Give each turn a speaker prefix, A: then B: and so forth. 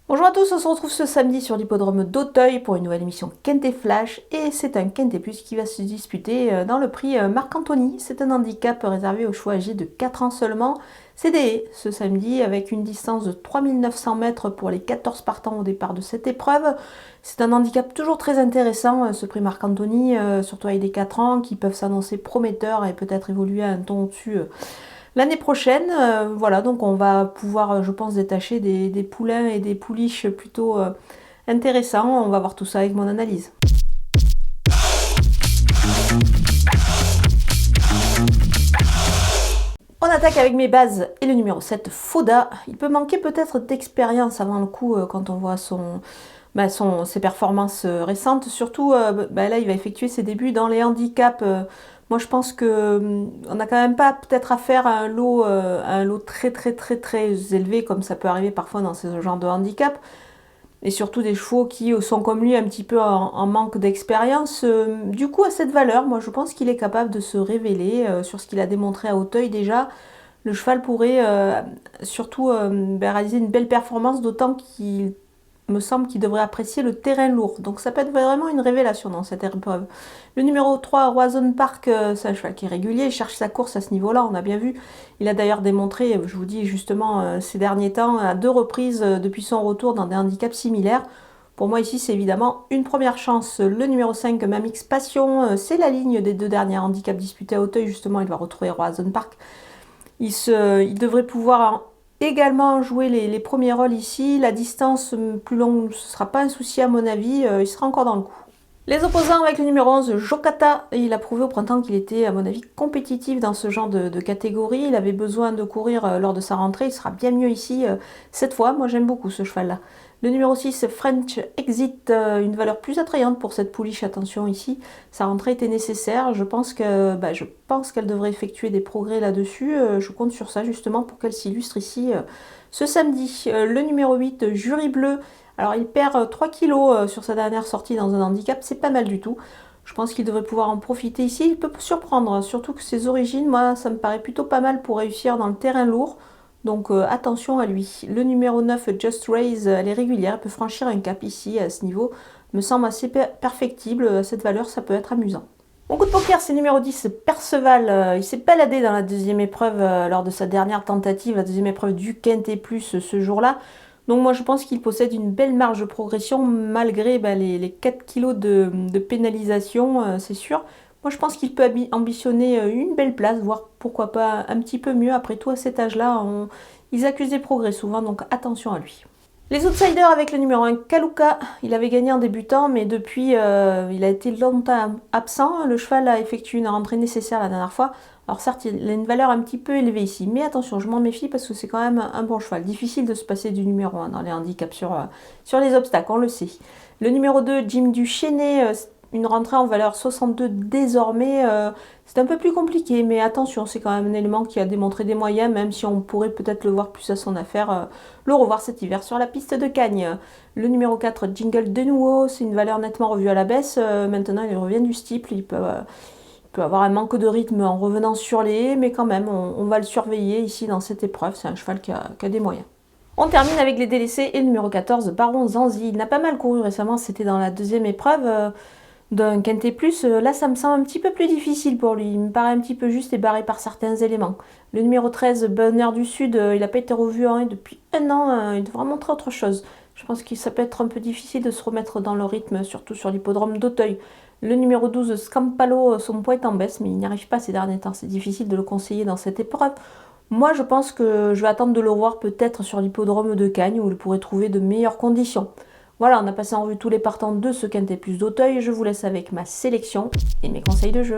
A: Bonjour à tous, on se retrouve ce samedi sur l'hippodrome d'Auteuil pour une nouvelle émission Quintet Flash et c'est un Quintet Plus qui va se disputer dans le prix Marc-Anthony. C'est un handicap réservé aux chevaux âgés de 4 ans seulement. C'est ce samedi avec une distance de 3900 mètres pour les 14 partants au départ de cette épreuve. C'est un handicap toujours très intéressant, ce prix Marc-Anthony, surtout avec des 4 ans qui peuvent s'annoncer prometteurs et peut-être évoluer à un ton au-dessus. L'année prochaine, voilà, donc on va pouvoir, je pense, détacher des poulains et des pouliches plutôt intéressants. On va voir tout ça avec mon analyse. On attaque avec mes bases et le numéro 7, Foda. Il peut manquer peut-être d'expérience avant le coup quand on voit ses performances récentes. Surtout, là, il va effectuer ses débuts dans les handicaps. Moi, je pense que on n'a quand même pas peut-être affaire à un lot très très très très élevé comme ça peut arriver parfois dans ce genre de handicap. Et surtout des chevaux qui sont comme lui un petit peu en manque d'expérience. Du coup, à cette valeur, moi, je pense qu'il est capable de se révéler sur ce qu'il a démontré à Auteuil déjà. Le cheval pourrait surtout réaliser une belle performance, d'autant qu'il me semble qu'il devrait apprécier le terrain lourd. Donc ça peut être vraiment une révélation dans cette épreuve. Le numéro 3, Roison Park, c'est un cheval qui est régulier, il cherche sa course à ce niveau-là, on a bien vu. Il a d'ailleurs démontré, je vous dis justement, ces derniers temps, à 2 reprises depuis son retour dans des handicaps similaires. Pour moi ici, c'est évidemment une première chance. Le numéro 5, Mamix Passion, c'est la ligne des 2 derniers handicaps disputés à Auteuil. Justement, il va retrouver Roison Park. Il devrait pouvoir également jouer les premiers rôles ici. La distance plus longue, ce ne sera pas un souci à mon avis. Il sera encore dans le coup. Les opposants avec le numéro 11, Jokata. Il a prouvé au printemps qu'il était, à mon avis, compétitif dans ce genre de catégorie. Il avait besoin de courir lors de sa rentrée. Il sera bien mieux ici cette fois. Moi, j'aime beaucoup ce cheval-là. Le numéro 6, French Exit, une valeur plus attrayante pour cette pouliche. Attention ici, sa rentrée était nécessaire. Je pense qu'elle devrait effectuer des progrès là-dessus. Je compte sur ça justement pour qu'elle s'illustre ici ce samedi. Le numéro 8, Jury Bleu. Alors il perd 3 kilos sur sa dernière sortie dans un handicap, c'est pas mal du tout. Je pense qu'il devrait pouvoir en profiter ici. Il peut surprendre, surtout que ses origines, moi, ça me paraît plutôt pas mal pour réussir dans le terrain lourd. Donc attention à lui. Le numéro 9, Just Raise, elle est régulière, elle peut franchir un cap ici à ce niveau. Me semble assez perfectible, à cette valeur, ça peut être amusant. Mon coup de poker, c'est numéro 10, Perceval. Il s'est baladé dans la deuxième épreuve lors de sa dernière tentative, la deuxième épreuve du Quintet Plus ce jour-là. Donc moi je pense qu'il possède une belle marge de progression malgré les 4 kilos de pénalisation, c'est sûr. Moi je pense qu'il peut ambitionner une belle place, voire pourquoi pas un petit peu mieux. Après tout à cet âge-là, ils accusent des progrès souvent, donc attention à lui. Les outsiders avec le numéro 1, Kaluka, il avait gagné en débutant, mais depuis, il a été longtemps absent. Le cheval a effectué une rentrée nécessaire la dernière fois. Alors certes, il a une valeur un petit peu élevée ici, mais attention, je m'en méfie parce que c'est quand même un bon cheval. Difficile de se passer du numéro 1 dans les handicaps sur les obstacles, on le sait. Le numéro 2, Jim Duchesne, une rentrée en valeur 62 désormais, c'est un peu plus compliqué, mais attention, c'est quand même un élément qui a démontré des moyens, même si on pourrait peut-être le voir plus à son affaire, le revoir cet hiver sur la piste de Cagnes. Le numéro 4, Jingle de nouveau, c'est une valeur nettement revue à la baisse, maintenant il revient du steeple, il peut avoir un manque de rythme en revenant sur les haies, mais quand même, on va le surveiller ici dans cette épreuve, c'est un cheval qui a des moyens. On termine avec les délaissés et le numéro 14, Baron Zanzi. Il n'a pas mal couru récemment, c'était dans la deuxième épreuve d'un Quintet Plus. Là, ça me semble un petit peu plus difficile pour lui. Il me paraît un petit peu juste et barré par certains éléments. Le numéro 13, Bonheur du Sud, il n'a pas été revu depuis un an. Il devrait montrer autre chose. Je pense que ça peut être un peu difficile de se remettre dans le rythme, surtout sur l'hippodrome d'Auteuil. Le numéro 12, Scampalo, son poids est en baisse, mais il n'y arrive pas ces derniers temps. C'est difficile de le conseiller dans cette épreuve. Moi, je pense que je vais attendre de le revoir peut-être sur l'hippodrome de Cagnes, où il pourrait trouver de meilleures conditions. Voilà, on a passé en revue tous les partants de ce Quintet Plus d'Auteuil. Je vous laisse avec ma sélection et mes conseils de jeu.